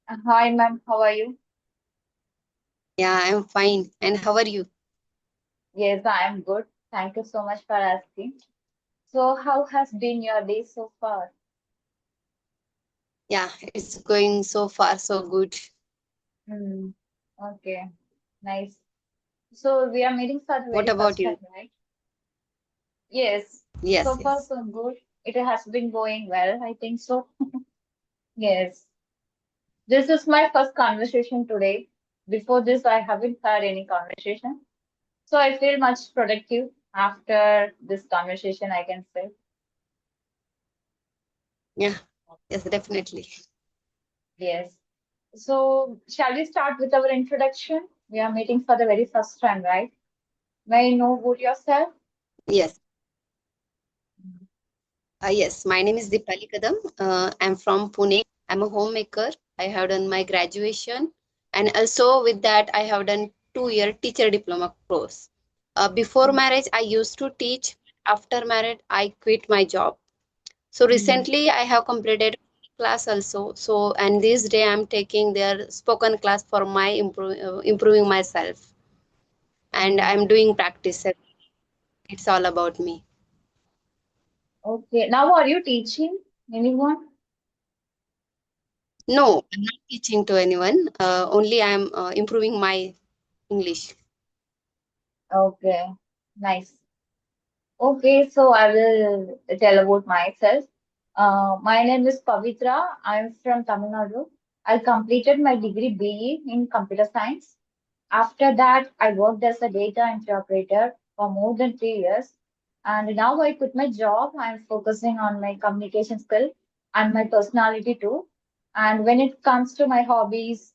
Hi, ma'am. How are you? Yeah, I'm fine. And how are you? Yes, I am good. Thank you so much for asking. So, how has been your day so far? Yeah, it's going so far so good. Hmm. Okay, nice. So, we are meeting for the What very about first you? time, right? Yes, Yes, so far yes. so good. It has been going well, I think so. Yes. This is my first conversation today. Before this, I haven't had any conversation. So, I feel much productive after this conversation, I can say. Yeah, yes, definitely. Yes. So, shall we start with our introduction? We are meeting for the very first time, right? May I know about yourself? Yes. Yes, my name is Dipali Kadam. I'm from Pune. I'm a homemaker. I have done my graduation, and also with that, I have done 2-year teacher diploma course. Before marriage, I used to teach. After marriage, I quit my job. So Mm. recently I have completed class also. So and this day I'm taking their spoken class for my improving myself, and Mm. I'm doing practice. It's all about me. Okay. Now, are you teaching anyone? No, I'm not teaching to anyone. Only I'm improving my English. Okay. Nice. Okay, so I will tell about myself. My name is Pavitra. I'm from Tamil Nadu. I completed my degree BE in computer science. After that, I worked as a data entry operator for more than 3 years. And now I quit my job. I'm focusing on my communication skill and my personality too. And when it comes to my hobbies,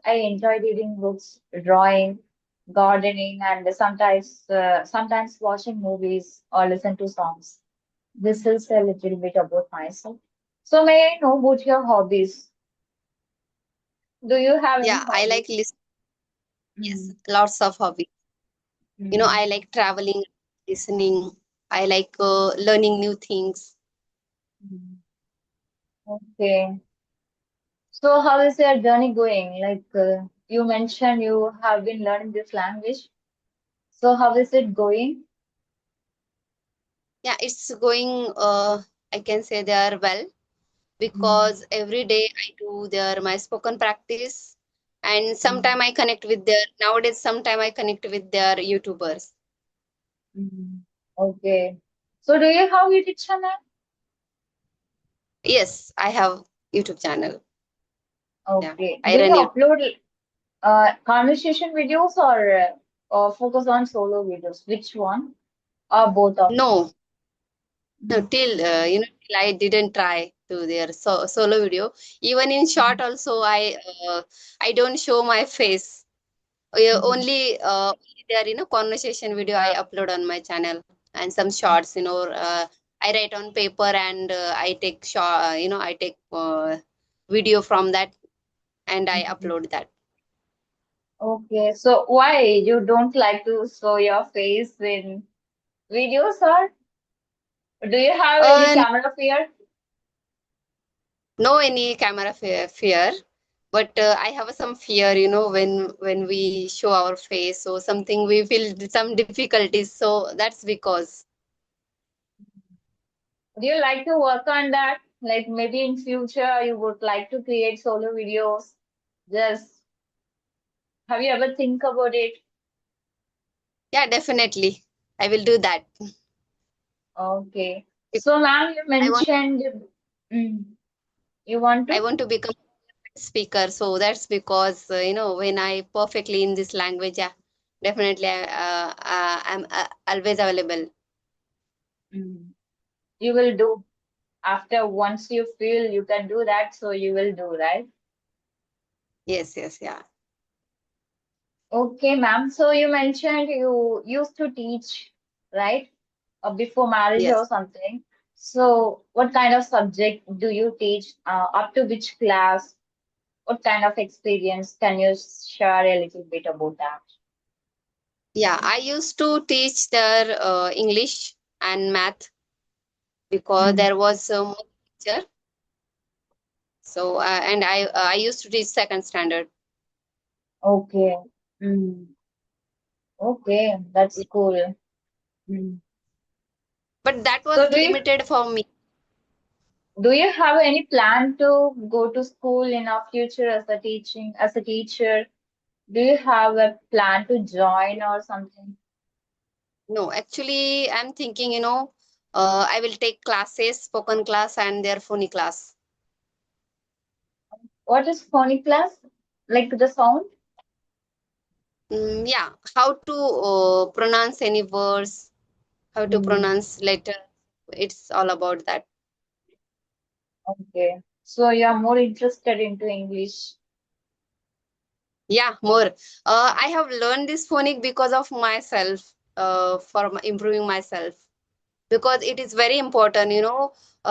I enjoy reading books, drawing, gardening, and sometimes watching movies or listen to songs. This is a little bit about myself. So may I know about your hobbies? Do you have any Yeah, I like hobbies? yes, Mm. lots of hobbies. Mm. I like traveling, listening. I like learning new things. Mm. Okay. So how is your journey going? You mentioned you have been learning this language. So how is it going? Yeah, it's going. I can say they are well, Mm. because every day I do their my spoken practice, and Mm. sometime I connect with their nowadays sometime I connect with their YouTubers. Mm. Okay. So do you have YouTube channel? Yes, I have YouTube channel. Yeah, Okay. I Do you run it. upload conversation videos or focus on solo videos? Which one? Or both of them? No, no, Mm. till till I didn't try to their solo video. Even in short also I don't show my face. Mm. Only their conversation video I upload on my channel, and some shorts. I write on paper, and I take short. I take video from that, and I Mm. upload that. Okay. So why you don't like to show your face in videos, or do you have any Uh, camera fear? no any camera fear, but I have some fear. When we show our face, so something we feel some difficulties. So that's because. Do you like to work on that? Like maybe in future you would like to create solo videos. Just have you ever think about it? Yeah, definitely I will do that. Okay. If So ma'am, you I want mentioned mm, you want I to? want to become speaker, so that's because when I perfectly in this language, yeah, definitely I'm always available. Mm. You will do after once you feel you can do that, so you will do, right? Yes, yes, yeah. Okay, ma'am. So you mentioned you used to teach, right? Before marriage or Yes. something. So what kind of subject do you teach? Up to which class? What kind of experience can you share a little bit about that? Yeah, I used to teach their English and math, because Mm. there was a teacher. So and I used to teach second standard. Okay. Mm. Okay, that's cool. Mm. But that was So limited for me. do you have any plan to go to school in our future as a teacher? Do you have a plan to join or something? No, actually, I'm thinking, I will take classes, spoken class and their phony class. What is phonic class? Like the sound? Yeah, how to pronounce any words, how to Mm. pronounce letter. It's all about that. Okay. So you are more interested into English. Yeah, more. I have learned this phonic because of myself, for improving myself. Because it is very important,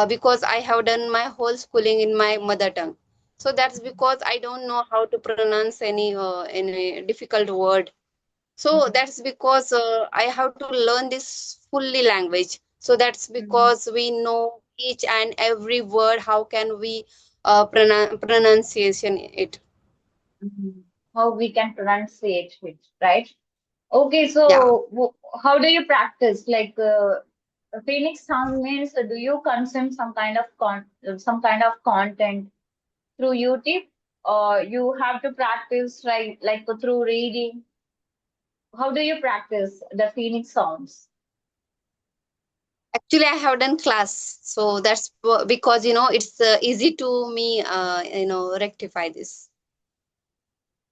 because I have done my whole schooling in my mother tongue. So that's because I don't know how to pronounce any difficult word. So Mhm. that's because I have to learn this fully language. So that's Mhm. because we know each and every word. How can we pronunciation it? Mhm. How we can pronunciate it, right? Okay, Yeah. so how do you practice? Like Phoenix sound means do you consume some kind of content through YouTube, or you have to practice like through reading? How do you practice the Phoenix sounds? Actually, I have done class, so that's because it's easy to me, rectify this.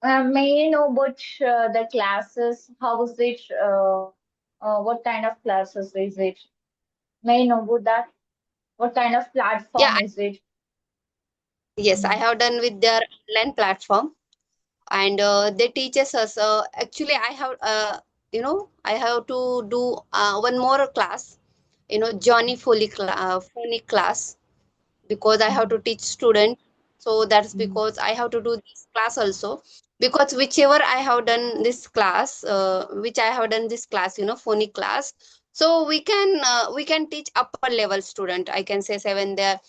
May I know about the classes? How is it? What kind of classes is it? May I know about that? What kind of Yeah, platform is it? yes, I Mm. have done with their online platform, and they teaches us. Actually, I have to do one more class. Johnny phonic class, because I have Mm. to teach student. So that's Mm. because I have to do this class also. Because whichever I have done this class, phonic class. So we can teach upper level student. I can say seven there,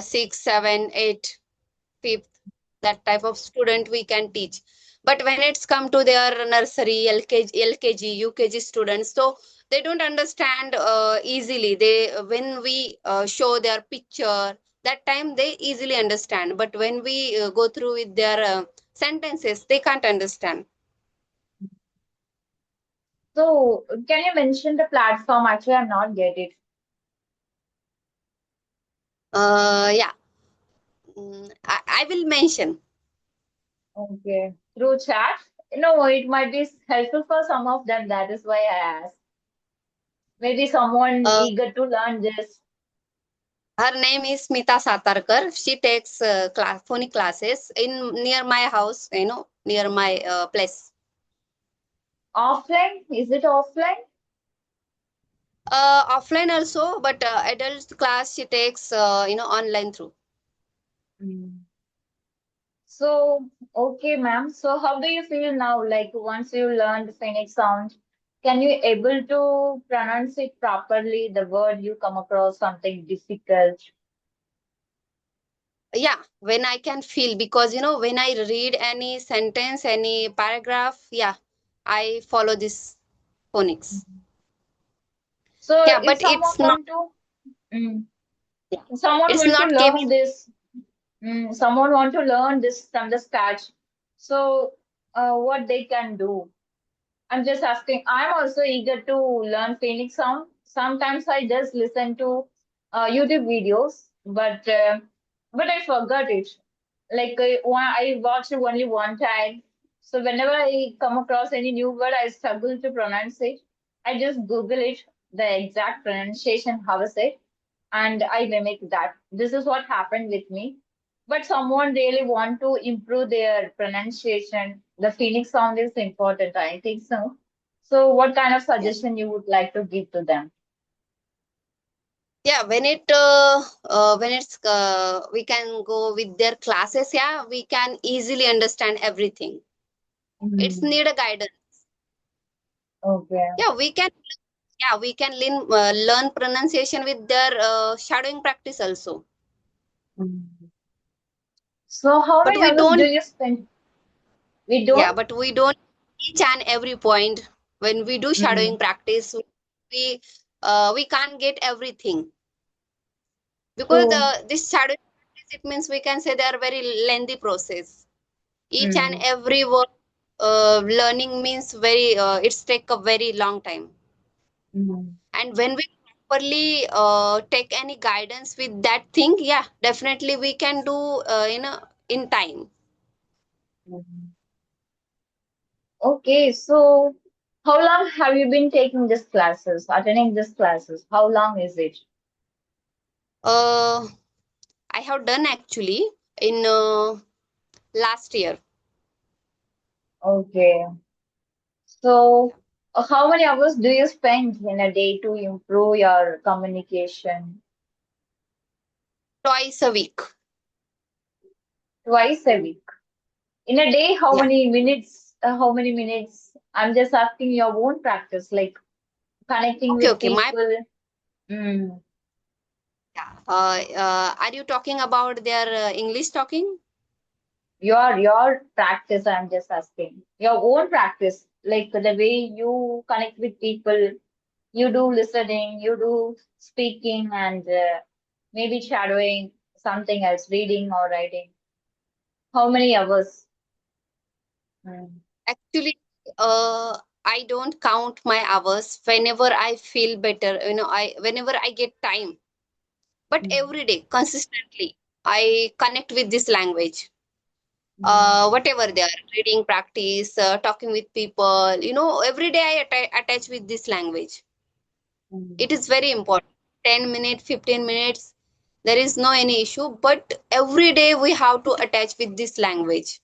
6, 7, 8, fifth, that type of student we can teach. But when it's come to their nursery, LKG, UKG students, so they don't understand easily. They When we show their picture, that time they easily understand. But when we go through with their sentences, they can't understand. So, can you mention the platform? Actually, I'm not get it. Yeah. I will mention. Okay. Through chat? No, it might be helpful for some of them. That is why I asked. Maybe someone Uh, eager to learn this. Her name is Smita Satarkar. She takes phonic classes in near my house, near my place. Offline? Is it offline? Offline also, but adult class she takes, online through. Mm. So, okay, ma'am. So, how do you feel now? Like once you learned Phoenix sound, can you able to pronounce it properly? The word you come across something difficult. Yeah, when I can feel, because when I read any sentence, any paragraph, yeah, I follow this phonics. So, Yeah, if but someone want to, mm, yeah, if someone it's want to not came learn in. this, someone want to learn this from the scratch. So, what they can do? I'm just asking. I'm also eager to learn Phoenix sound. Sometimes I just listen to YouTube videos, but I forgot it. Like I watched it only one time. So whenever I come across any new word, I struggle to pronounce it. I just Google it, the exact pronunciation, how is it, and I mimic that. This is what happened with me. But someone really want to improve their pronunciation. The Phoenix sound is important, I think so. So what kind of Yeah, suggestion you would like to give to them? yeah. When it's we can go with their classes. Yeah, we can easily understand everything. It's Mm, need a guidance. okay. Yeah, we can learn pronunciation with their shadowing practice also. Mm. So how But many we hours do don't, you spend? We yeah, don't? but we don't each and every point when we do shadowing Mm, practice, we can't get everything because true. this shadowing practice, it means we can say they are very lengthy process. Each and Mm, every word learning means it's take a very long time. mm, And when we properly take any guidance with that thing, yeah, definitely we can do in time. mm. Okay, so how long have you been taking these classes, attending these classes? How long is it? uh, I have done actually in last year. Okay, so how many hours do you spend in a day to improve your communication? Twice a week. Twice a week. In a day, how Yeah. many minutes? How many minutes? I'm just asking your own practice, like connecting Okay, with okay. My people. Mm. Yeah. Are you talking about their English talking? Your practice, I'm just asking. Your own practice, like the way you connect with people, you do listening, you do speaking, and maybe shadowing something else, reading or writing. How many hours? Mm. Actually, I don't count my hours whenever I feel better. I whenever I get time. But Mm. every day, consistently, I connect with this language. Mm. Whatever they are, reading practice, talking with people. Every day I attach with this language. Mm. It is very important. 10 minutes, 15 minutes, there is no any issue. But every day we have to attach with this language.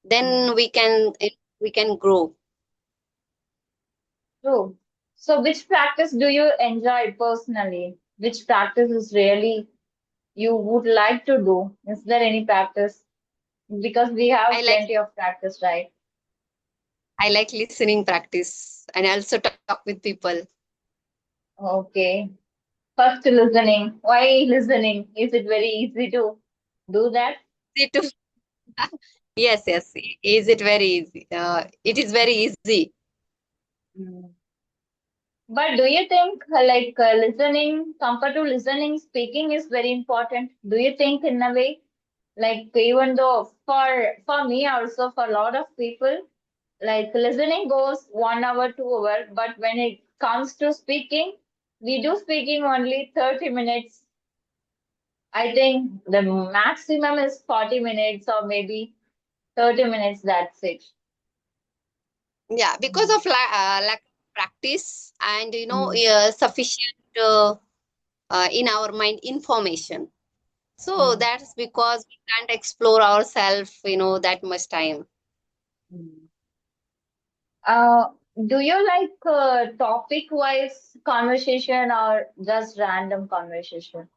Mm. Then we can grow. True. So, which practice do you enjoy personally? Which practice is really you would like to do? Is there any practice? Because we I have like plenty of practice, right? I like listening practice and also talk with people. Okay. First, listening. Why listening? Is it very easy to do that? Easy to Yes, yes. Is it very easy? It is very easy. Mm. But do you think listening, compared to listening, speaking is very important? Do you think in a way, like even though for me also for a lot of people, like listening goes 1 hour, 2 hour, but when it comes to speaking, we do speaking only 30 minutes. I think the maximum is 40 minutes or maybe 30 minutes. That's it. Yeah, because of lack of practice and Mm, sufficient in our mind information. So mm, that's because we can't explore ourselves, that much time. mm. Uh, do you like topic-wise conversation or just random conversation?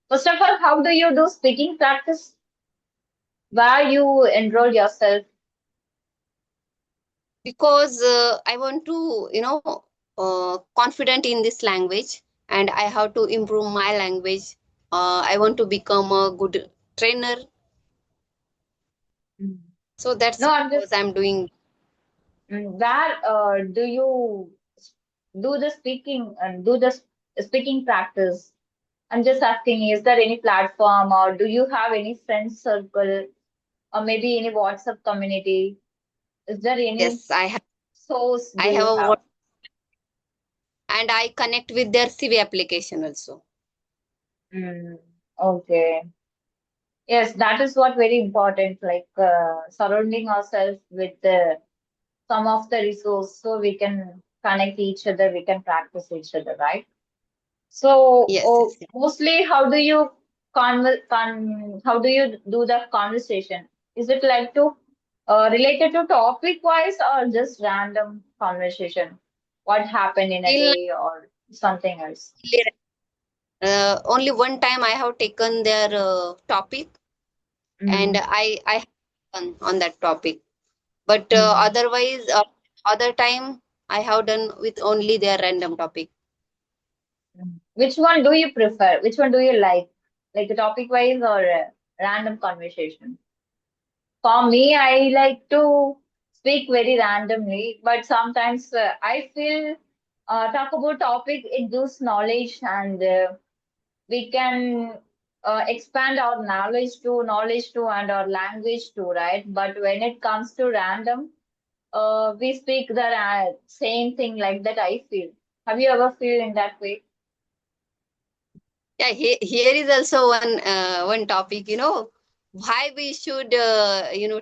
First of all, how do you do speaking practice? Where you enroll yourself? Because I want to, confident in this language and I have to improve my language. I want to become a good trainer. Mm. So that's No, I'm because just I'm doing. where do you do the speaking and do the speaking practice? I'm just asking, is there any platform or do you have any friend circle or maybe any WhatsApp community? Is there any Yes, I have. source I do have you a have? and I connect with their CV application also. Mm, okay. Yes, that is what very important, like surrounding ourselves with some of the resource so we can connect each other, we can practice each other, right? So Yes, yes, yes. mostly, how do you do the conversation? Is it like to related to topic wise or just random conversation? What happened in a Till day or something else? only one time I have taken their topic and Mm, I have on that topic. But mm, otherwise, other time I have done with only their random topic. mm. Which one do you prefer? Which one do you like? Like a topic wise or a random conversation? For me, I like to speak very randomly, but sometimes I feel talk about topic, it gives knowledge, and we can expand our knowledge to and our language too, right? But when it comes to random, we speak the same thing like that, I feel. Have you ever feel in that way? Yeah, here is also one topic, why we should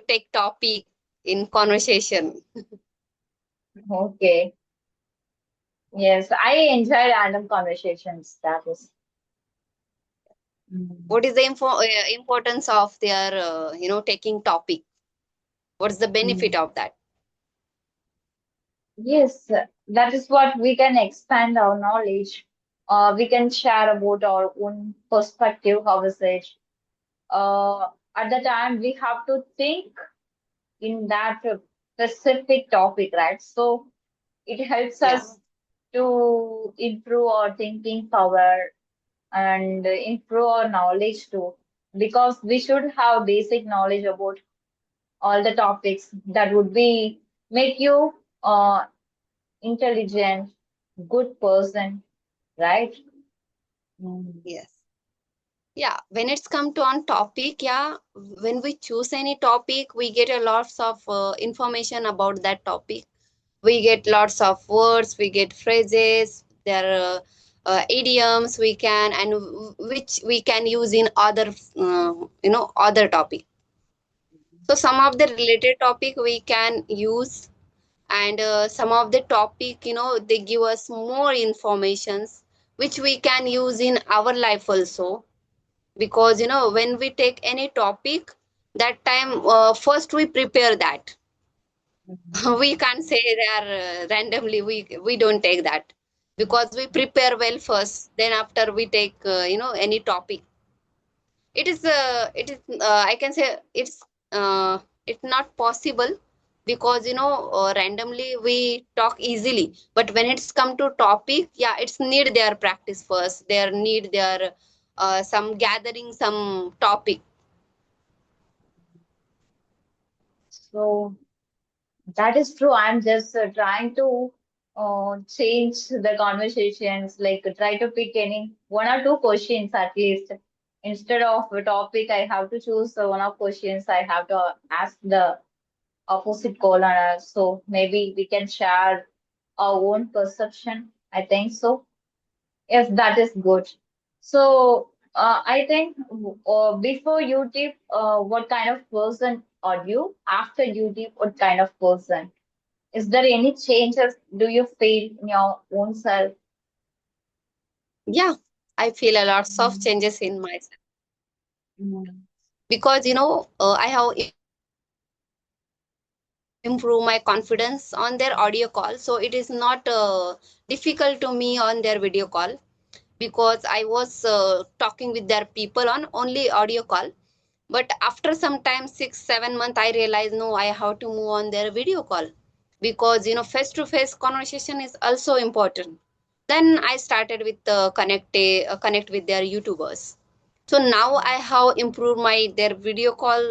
take topic in conversation. Okay. Yes, I enjoy random conversations. That is. Mm. What is the importance of their taking topic? What's the benefit Mm. of that? Yes, that is what we can expand our knowledge. We can share about our own perspective, how is it? At the time, we have to think in that specific topic, right? So it helps Yeah. us to improve our thinking power and improve our knowledge too, because we should have basic knowledge about all the topics that would be make you intelligent, good person, right? Mm. Yes. Yeah, when it's come to on topic, yeah, when we choose any topic, we get a lots of information about that topic. We get lots of words, we get phrases, there are idioms we can, and which we can use in other, other topic. So some of the related topic we can use, and some of the topic, they give us more informations which we can use in our life also. Because when we take any topic, that time first we prepare that. We can't say there randomly, we don't take that, because we prepare well first, then after we take any topic. It is I can say uh, it's not possible, because randomly we talk easily, but when it's come to topic, yeah, it's need their practice first, their need their some gathering some topic. So that is true. I'm just trying to change the conversations, like try to pick any one or two questions at least. Instead of a topic, I have to choose one of questions. I have to ask the opposite caller. So maybe we can share our own perception. I think so. Yes, that is good. So I think before YouTube, what kind of person are you? After YouTube, what kind of person? Is there any changes do you feel in your own self? Yeah, I feel a lots of Mm. changes in myself, Mm. because I have improved my confidence on their audio call, so it is not difficult to me on their video call, because I was talking with their people on only audio call. But after some time, 6 7 months, I realized no, I have to move on their video call, because face to face conversation is also important. Then I started with connect with their YouTubers. So now I have improved my their video call,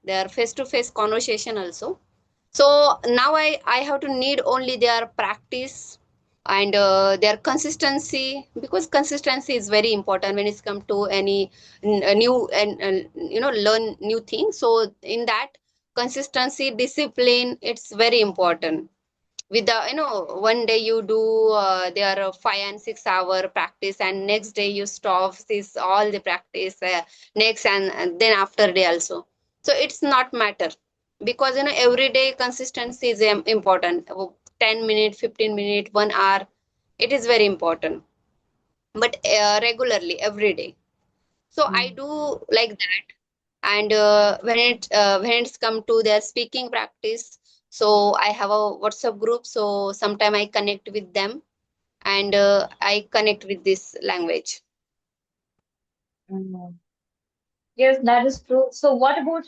their face to face conversation also. So now I have to need only their practice and their consistency, because consistency is very important when it's come to any new and learn new things. So in that, consistency, discipline, it's very important. With the one day you do their 5 and 6 hour practice, and next day you stop this all the practice, next and then after day also. So it's not matter, because every day consistency is important. 10 minutes, 15 minutes, 1 hour, it is very important. But regularly every day, so I Mm. do like that. And when it's come to their speaking practice, so I have a WhatsApp group, so sometime I connect with them, and I connect with this language. Mm. Yes, that is true. So what about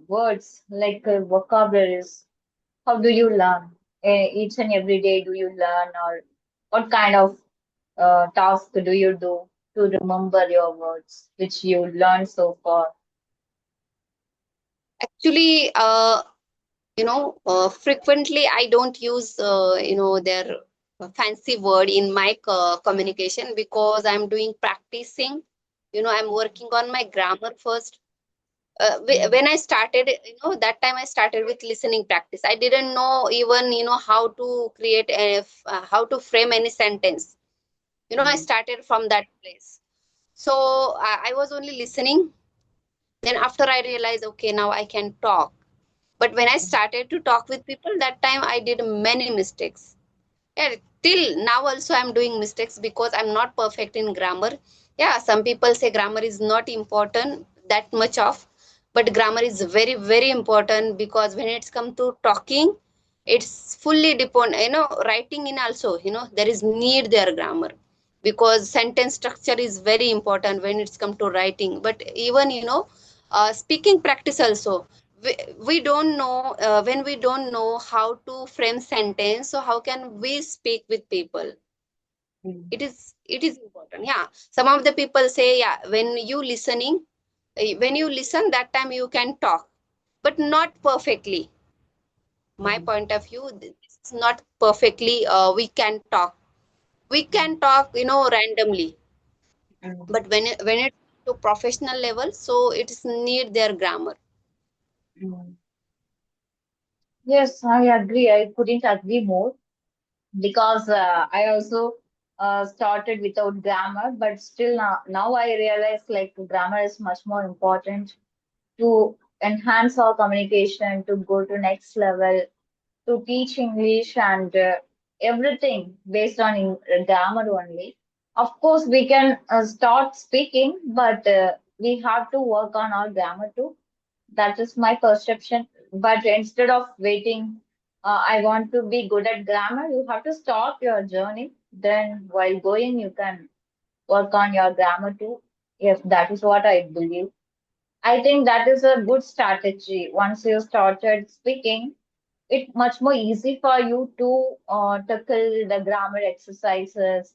words like vocabularies? How do you learn? Each and every day do you learn, or what kind of task do you do to remember your words which you learned so far? Actually, frequently I don't use, their fancy word in my communication because I'm doing practicing. I'm working on my grammar first. When I started, that time I started with listening practice. I didn't know even, how to create how to frame any sentence. I started from that place. So I was only listening. Then after I realized, okay, now I can talk. But when I started to talk with people, that time I did many mistakes. Yeah, till now also I'm doing mistakes because I'm not perfect in grammar. Yeah, some people say grammar is not important that much of, but grammar is very, very important because when it's come to talking, it's fully depend, writing in also, there is need their grammar because sentence structure is very important when it's come to writing. But even, speaking practice also, we don't know, when we don't know how to frame sentence, so how can we speak with people? It is important. Yeah, some of the people say, yeah, when you listen, that time you can talk, but not perfectly. My point of view, this is not perfectly. We can talk randomly, but when it to professional level, so it's need their grammar. Yes, I agree. I couldn't agree more because I also started without grammar, but still now I realize like grammar is much more important to enhance our communication, to go to next level, to teach English and everything based on grammar only. Of course, we can start speaking, but we have to work on our grammar too. That is my perception. But instead of waiting, I want to be good at grammar, you have to start your journey. Then, while going, you can work on your grammar too. Yes, that is what I believe. I think that is a good strategy. Once you started speaking, it's much more easy for you to tackle the grammar exercises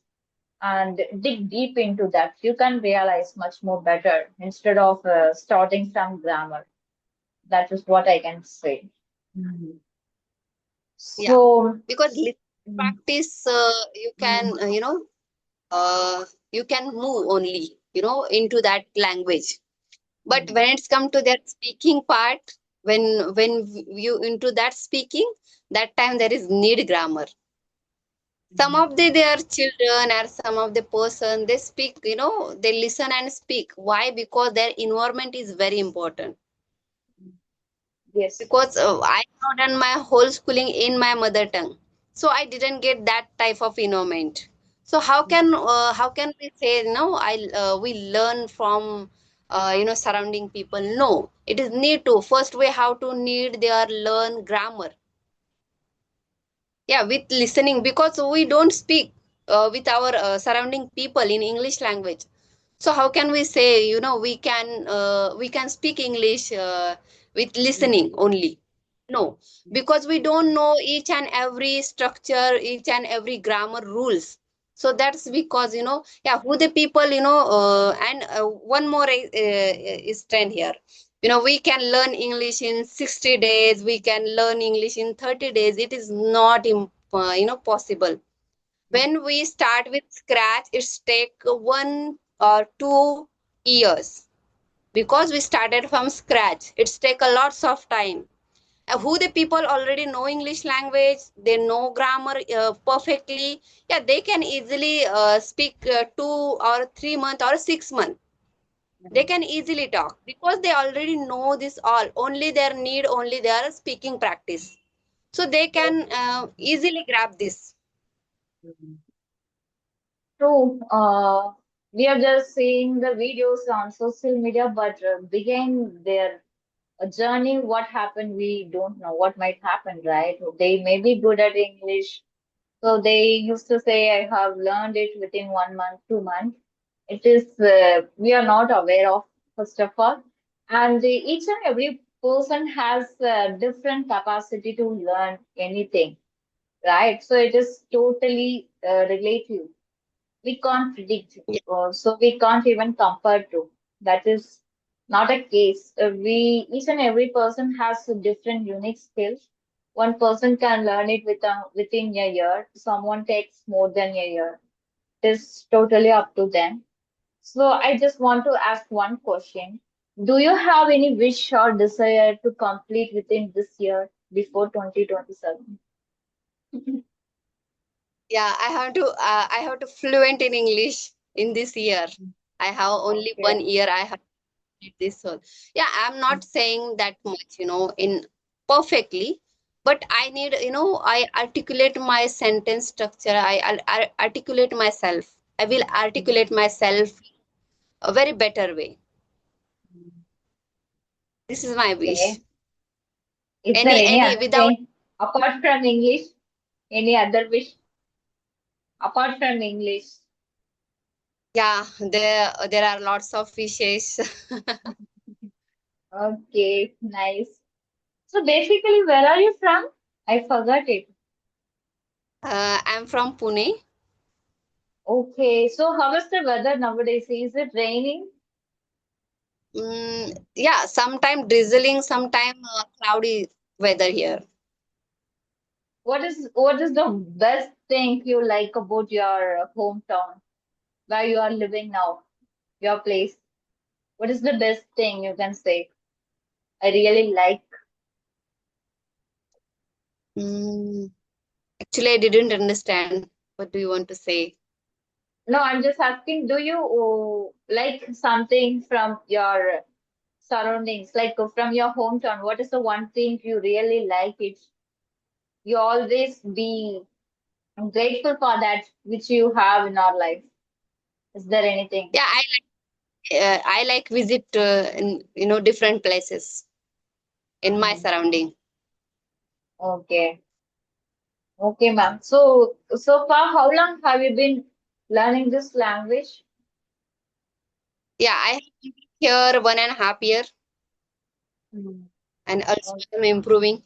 and dig deep into that. You can realize much more better instead of starting from grammar. That is what I can say. Mhm. Yeah, So, because mm, practice, you mm, can, you can move only, into that language. But mm, when it's come to that speaking part, when you into that speaking, that time there is need grammar. Some mm, of their children or some of the person, they speak, they listen and speak. Why? Because their environment is very important. yes. Because I have done my whole schooling in my mother tongue, so I didn't get that type of environment. So how can we say, we learn from surrounding people? No, it is need to first we have to need their learn grammar. Yeah, with listening, because we don't speak with our surrounding people in English language. So how can we say, we can speak English with listening only? No, because we don't know each and every structure, each and every grammar rules. So that's because, yeah, who the people, and one more is trend here. We can learn English in 60 days, we can learn English in 30 days. It is not possible. When we start with scratch, it's take 1 or 2 years, because we started from scratch. It's take a lots of time. Who the people already know English language, they know grammar perfectly. Yeah, they can easily speak 2 or 3 months or 6 months. They can easily talk because they already know this all. Only their need, only their speaking practice. So they can easily grab this. True. We are just seeing the videos on social media, but begin their journey, what happened, we don't know what might happen, right? They may be good at English. So they used to say, I have learned it within 1 month, 2 months. It is, we are not aware of, first of all. And each and every person has different capacity to learn anything, right? So it is totally relative. We can't predict, Yeah. so we can't even compare to. That is not a case. Each and every person has a different unique skills. One person can learn it within a year. Someone takes more than a year. It's totally up to them. So I just want to ask one question. Do you have any wish or desire to complete within this year before 2027? Yeah, I have to fluent in English in this year. I have only Okay. 1 year. I have to complete this whole. Yeah, I'm not saying that much, in perfectly, but I need, I articulate my sentence structure. I articulate myself. I will articulate myself a very better way. This is my wish. Okay. Is there any Any other without, thing apart from English? Any other wish apart from English? yeah, there are lots of wishes. Okay, nice. So basically, where are you from? I forgot it. I'm from Pune. Okay, so how is the weather nowadays? Is it raining? Yeah, sometime drizzling, sometime cloudy weather here. What is the best thing you like about your hometown, where you are living now, your place? What is the best thing you can say? I really like. Mm, Actually, I didn't understand. What do you want to say? No, I'm just asking, do you like something from your surroundings, like from your hometown? What is the one thing you really like? It you always be grateful for that which you have in our life. Is there anything? Yeah, I like visit in different places in my Mm. surrounding. Okay. Okay, ma'am. So far, how long have you been learning this language? Yeah, I have been here 1.5 year, Mm. and also Okay. I'm improving.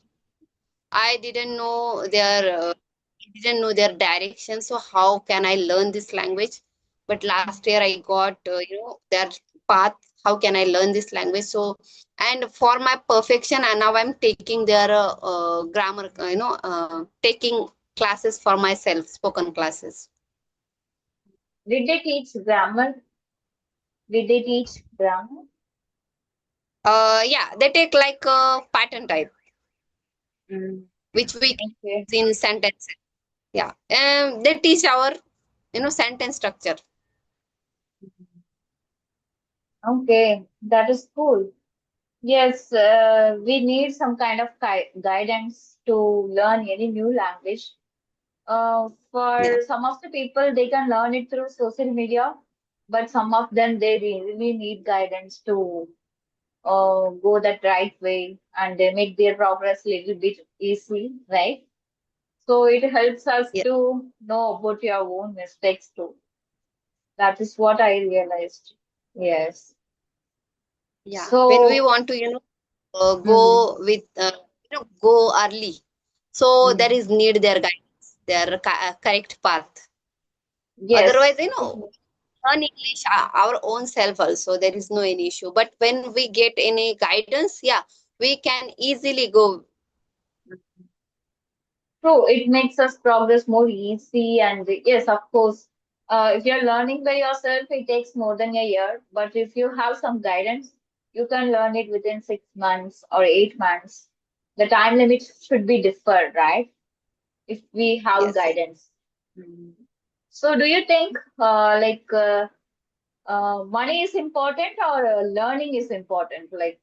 I didn't know their direction. So how can I learn this language? But last year I got their path. How can I learn this language? So, and for my perfection, and now I'm taking their grammar. Taking classes for myself, spoken classes. Did they teach grammar? Did they teach grammar? Yeah, they take like a pattern type, Mm. which we can Okay. use in sentences. Yeah, they teach our sentence structure. Okay, that is cool. Yes, we need some kind of guidance to learn any new language. Yeah. For some of the people, they can learn it through social media, but some of them they really need guidance to go that right way and they make their progress little bit easy, right? So it helps us Yeah. to know about your own mistakes too. That is what I realized. Yes. Yeah. When we So, want to, mm, go with, go early. So there mm, is need their guidance, their correct path. yes. Otherwise, learn English our own self also. There is no any issue. But when we get any guidance, yeah, we can easily go. True, it makes us progress more easy. And yes, of course, if you're learning by yourself, it takes more than a year. But if you have some guidance, you can learn it within 6 months or 8 months. The time limit should be differed, right? If we have Yes. guidance. Mm. So, do you think money is important or learning is important? Like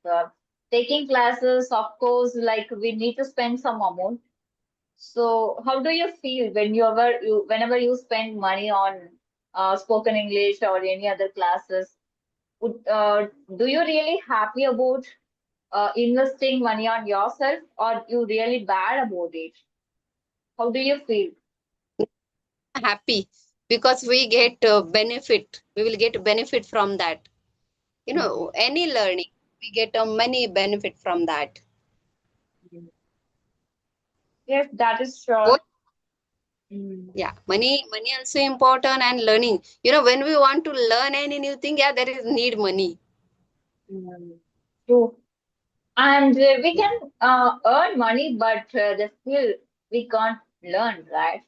taking classes, of course, like we need to spend some amount. So, how do you feel whenever you spend money on spoken English or any other classes? Do you really happy about investing money on yourself, or you really bad about it? How do you feel? Happy because we get benefit. We will get benefit from that. Mm. Any learning, we get a money benefit from that. Yes, that is Both, sure. Mm. yeah, money also important and learning. When we want to learn any new thing, yeah, there is need money. True. And we can earn money, but the skill we can't learn, right?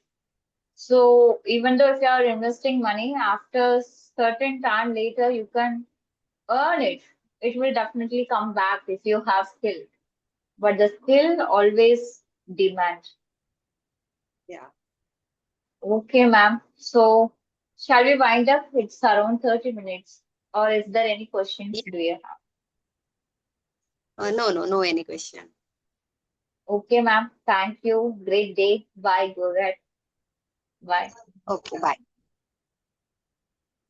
So even though if you are investing money, after certain time later, you can earn it. It will definitely come back if you have skill. But the skill always demand. Yeah. Okay, ma'am. So shall we wind up? It's around 30 minutes. Or is there any questions Yeah. do you have? No, any question. Okay, ma'am. Thank you. Great day. Bye. Go ahead. Bye. Okay, bye.